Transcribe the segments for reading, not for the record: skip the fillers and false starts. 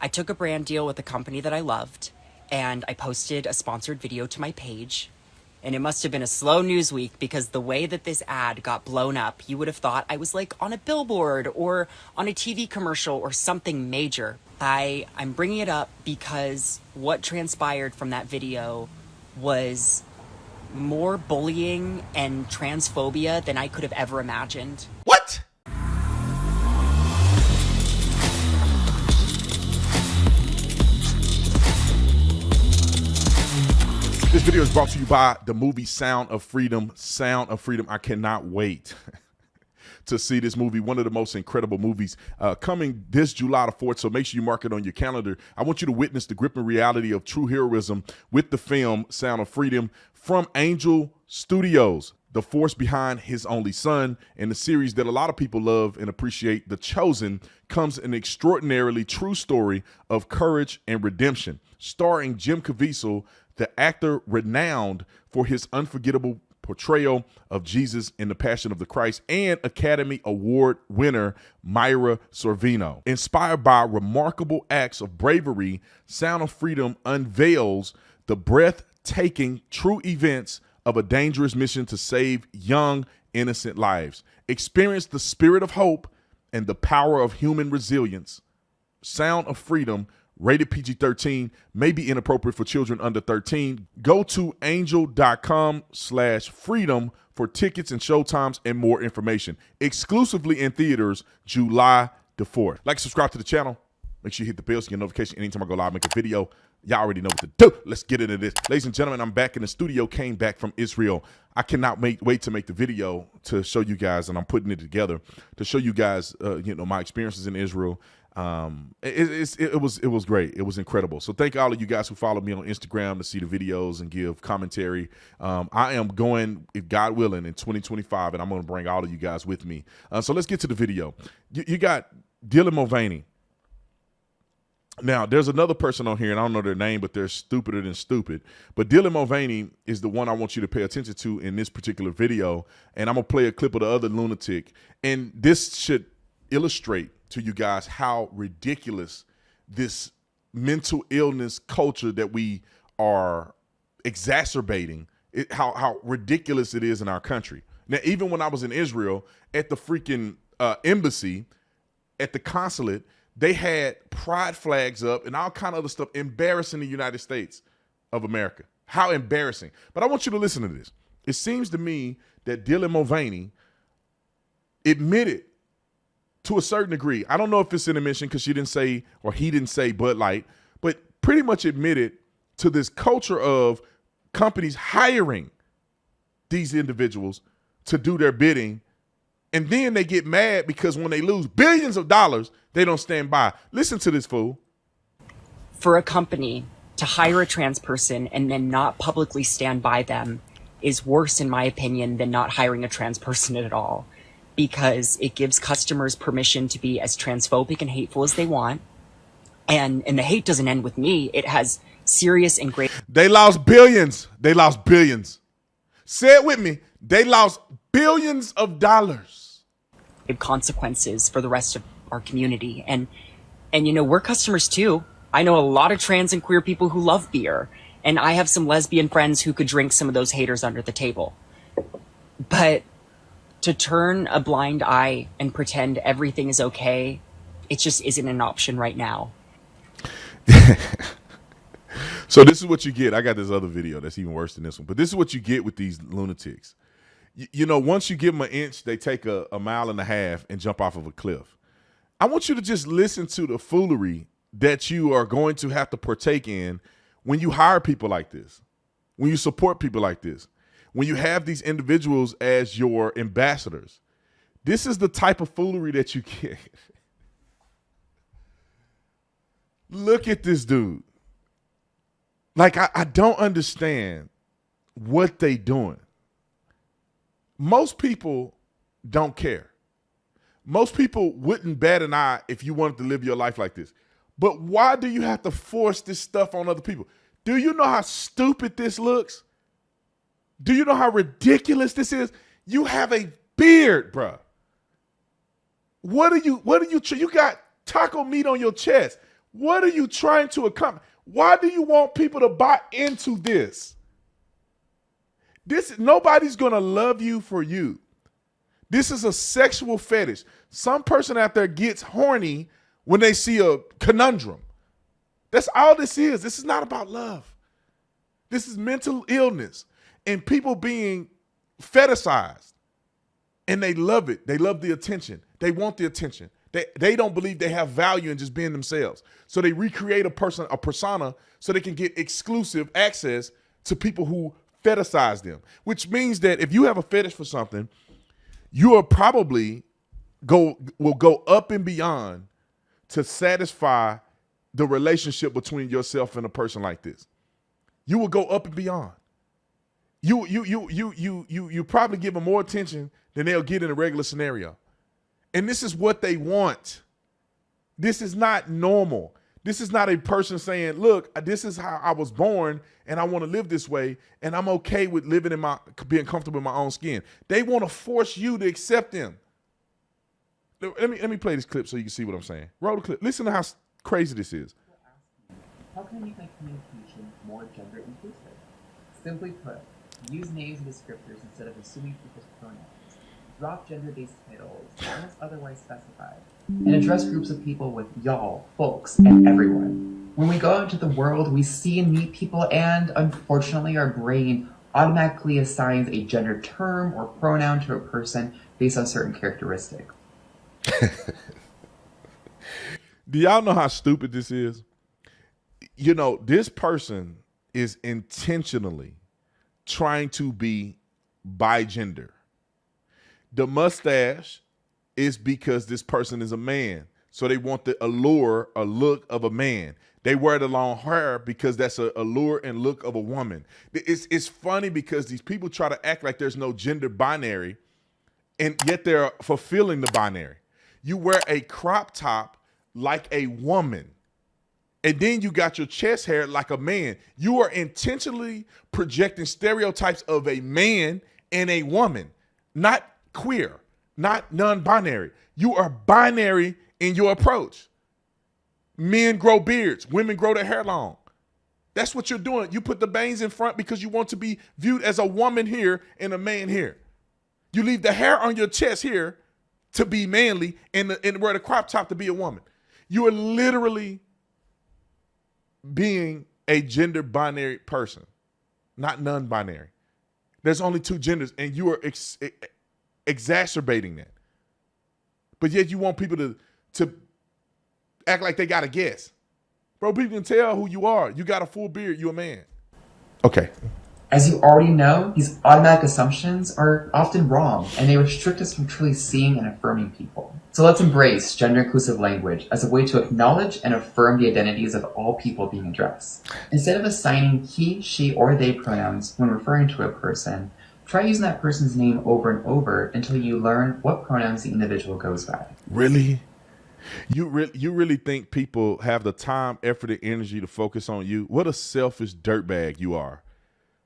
I took a brand deal with a company that I loved, and I posted a sponsored video to my page. And it must have been a slow news week because the way that this ad got blown up, you would have thought I was like on a billboard or on a TV commercial or something major. I'm bringing it up because what transpired from that video was more bullying and transphobia than I could have ever imagined. What? This video is brought to you by the movie Sound of Freedom. Sound of Freedom. I cannot wait to see this movie. One of the most incredible movies coming this July the 4th. So make sure you mark it on your calendar. I want you to witness the gripping reality of true heroism with the film Sound of Freedom from Angel Studios, the force behind His Only Son, and the series that a lot of people love and appreciate, The Chosen, comes an extraordinarily true story of courage and redemption, starring Jim Caviezel, the actor renowned for his unforgettable portrayal of Jesus in The Passion of the Christ, and Academy Award winner Myra Sorvino. Inspired by remarkable acts of bravery, Sound of Freedom unveils the breathtaking true events of a dangerous mission to save young, innocent lives. Experience the spirit of hope and the power of human resilience. Sound of Freedom, rated PG-13, may be inappropriate for children under 13. Go to angel.com/freedom for tickets and showtimes and more information. Exclusively in theaters July the 4th. Like, subscribe to the channel. Make sure you hit the bell so you get a notification anytime I go live, make a video. Y'all already know what to do. Let's get into this. Ladies and gentlemen, I'm back in the studio, came back from Israel. I cannot wait to make the video to show you guys, and I'm putting it together to show you guys, my experiences in Israel. It was great. It was incredible. So thank all of you guys who follow me on Instagram to see the videos and give commentary. I am going, if God willing, in 2025, and I'm going to bring all of you guys with me. So let's get to the video. You got Dylan Mulvaney. Now, there's another person on here, and I don't know their name, but they're stupider than stupid. But Dylan Mulvaney is the one I want you to pay attention to in this particular video, and I'm going to play a clip of the other lunatic. And this should illustrate to you guys how ridiculous this mental illness culture that we are exacerbating, how ridiculous it is in our country. Now, even when I was in Israel at the freaking embassy, at the consulate, they had pride flags up and all kind of other stuff embarrassing the United States of America. How embarrassing. But I want you to listen to this. It seems to me that Dylan Mulvaney admitted to a certain degree, I don't know if it's in a mission because she didn't say, or he didn't say Bud Light, but pretty much admitted to this culture of companies hiring these individuals to do their bidding. And then they get mad because when they lose billions of dollars, they don't stand by. Listen to this fool. For a company to hire a trans person and then not publicly stand by them is worse, in my opinion, than not hiring a trans person at all, because it gives customers permission to be as transphobic and hateful as they want. And the hate doesn't end with me. It has serious and great. They lost billions. They lost billions. Say it with me. They lost billions of dollars. Consequences for the rest of our community. And we're customers too. I know a lot of trans and queer people who love beer, and I have some lesbian friends who could drink some of those haters under the table. But to turn a blind eye and pretend everything is okay, it just isn't an option right now. So this is what you get. I got this other video that's even worse than this one, but this is what you get with these lunatics. Once you give them an inch, they take a mile and a half and jump off of a cliff. I want you to just listen to the foolery that you are going to have to partake in when you hire people like this, when you support people like this, when you have these individuals as your ambassadors. This is the type of foolery that you get. Look at this dude. Like, I don't understand what they doing. Most people don't care. Most people wouldn't bat an eye if you wanted to live your life like this. But why do you have to force this stuff on other people? Do you know how stupid this looks? Do you know how ridiculous this is? You have a beard, bruh. You got taco meat on your chest. What are you trying to accomplish? Why do you want people to buy into this? Nobody's going to love you for you. This is a sexual fetish. Some person out there gets horny when they see a conundrum. That's all this is. This is not about love. This is mental illness and people being fetishized. And they love it. They love the attention. They want the attention. They don't believe they have value in just being themselves. So they recreate a persona so they can get exclusive access to people who fetishize them, which means that if you have a fetish for something, you will probably go up and beyond to satisfy the relationship between yourself and a person like this. You will go up and beyond. You probably give them more attention than they'll get in a regular scenario. And this is what they want. This is not normal. This is not a person saying, look, this is how I was born and I want to live this way and I'm okay with living being comfortable in my own skin. They want to force you to accept them. Let me play this clip so you can see what I'm saying. Roll the clip. Listen to how crazy this is. How can I make my communication more gender inclusive? Simply put, use names and descriptors instead of assuming people's pronouns. Drop gender-based titles, unless otherwise specified. And address groups of people with y'all, folks, and everyone. When we go out into the world, we see and meet people, and unfortunately our brain automatically assigns a gender term or pronoun to a person based on certain characteristics. Do y'all know how stupid this is? You know, this person is intentionally trying to be bigender. The mustache is because this person is a man. So they want the allure or look of a man. They wear the long hair because that's a allure and look of a woman. It's funny because these people try to act like there's no gender binary, and yet they're fulfilling the binary. You wear a crop top like a woman, and then you got your chest hair like a man. You are intentionally projecting stereotypes of a man and a woman, not queer, not non-binary. You are binary in your approach. Men grow beards, women grow their hair long. That's what you're doing. You put the bangs in front because you want to be viewed as a woman here and a man here. You leave the hair on your chest here to be manly and wear the crop top to be a woman. You are literally being a gender binary person, not non-binary. There's only two genders, and you are exacerbating that. But yet you want people to act like they got to guess. Bro, people can tell who you are. You got a full beard, you a man. Okay. As you already know, these automatic assumptions are often wrong, and they restrict us from truly seeing and affirming people. So let's embrace gender-inclusive language as a way to acknowledge and affirm the identities of all people being addressed. Instead of assigning he, she, or they pronouns when referring to a person, try using that person's name over and over until you learn what pronouns the individual goes by. Really? You really think people have the time, effort, and energy to focus on you? What a selfish dirtbag you are,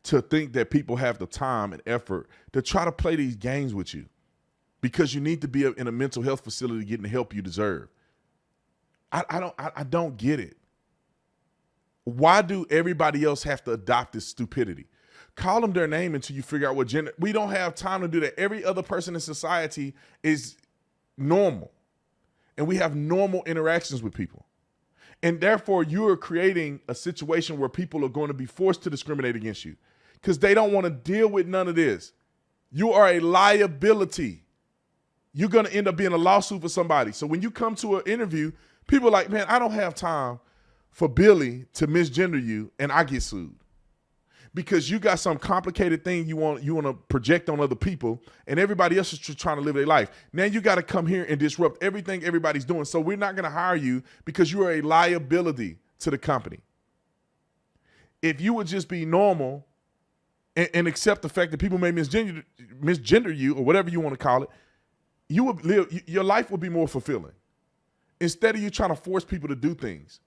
to think that people have the time and effort to try to play these games with you because you need to be in a mental health facility getting the help you deserve. I don't get it. Why do everybody else have to adopt this stupidity? Call them their name until you figure out what gender. We don't have time to do that. Every other person in society is normal, and we have normal interactions with people. And therefore, you are creating a situation where people are going to be forced to discriminate against you because they don't want to deal with none of this. You are a liability. You're going to end up being a lawsuit for somebody. So when you come to an interview, people are like, man, I don't have time for Billy to misgender you, and I get sued. Because you got some complicated thing you want to project on other people, and everybody else is trying to live their life. Now you got to come here and disrupt everything everybody's doing. So we're not going to hire you because you are a liability to the company. If you would just be normal and accept the fact that people may misgender you or whatever you want to call it, you would live. Your life would be more fulfilling. Instead of you trying to force people to do things,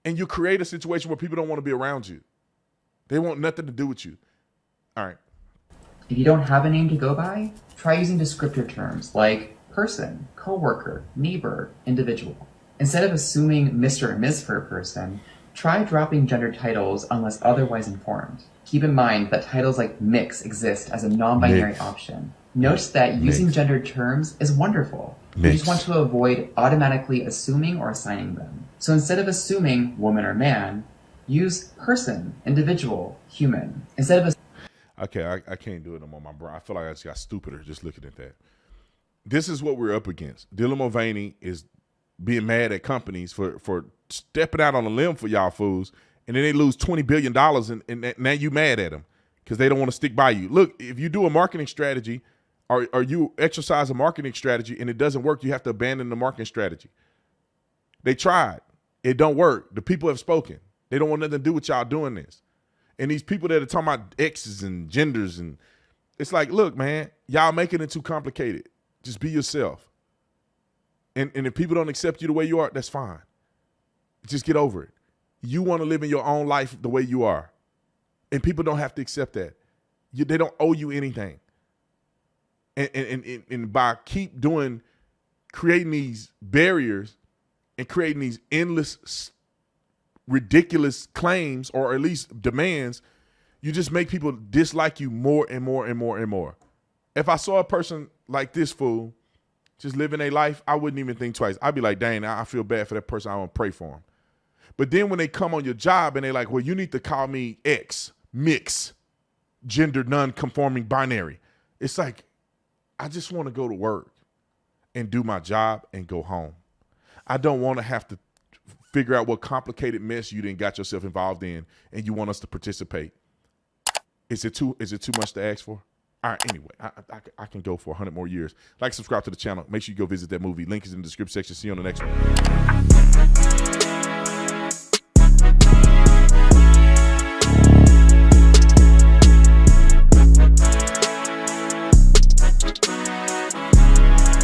and you create a situation where people don't want to be around you. They want nothing to do with you. All right. If you don't have a name to go by, try using descriptor terms like person, coworker, neighbor, individual. Instead of assuming Mr. or Ms. for a person, try dropping gender titles unless otherwise informed. Keep in mind that titles like mix exist as a non-binary Mix. option. Note that using Mix. gendered terms is wonderful. You Mix. just want to avoid automatically assuming or assigning them. So instead of assuming woman or man, use person, individual, human. Instead of Okay, I can't do it no more. My brain, I feel like I just got stupider just looking at that. This is what we're up against. Dylan Mulvaney is being mad at companies for stepping out on a limb for y'all fools, and then they lose $20 billion, and now you mad at them because they don't want to stick by you. Look, if you do a marketing strategy or you exercise a marketing strategy and it doesn't work, you have to abandon the marketing strategy. They tried. It don't work. The people have spoken. They don't want nothing to do with y'all doing this. And these people that are talking about X's and genders, and it's like, look, man, y'all making it too complicated. Just be yourself. And if people don't accept you the way you are, that's fine. Just get over it. You want to live in your own life the way you are. And people don't have to accept that. They don't owe you anything. And by creating these barriers and creating these endless, ridiculous claims, or at least demands, you just make people dislike you more and more and more and more. If I saw a person like this fool just living a life, I wouldn't even think twice. I'd be like, dang, I feel bad for that person. I want to pray for him. But then when they come on your job and they're like, well, you need to call me X, mix, gender non-conforming binary. It's like, I just want to go to work and do my job and go home. I don't want to have to figure out what complicated mess you didn't got yourself involved in and you want us to participate. Is it too much to ask for? All right, anyway, I can go for 100 more years. Like, subscribe to the channel. Make sure you go visit that movie. Link is in the description section. See you on the next one.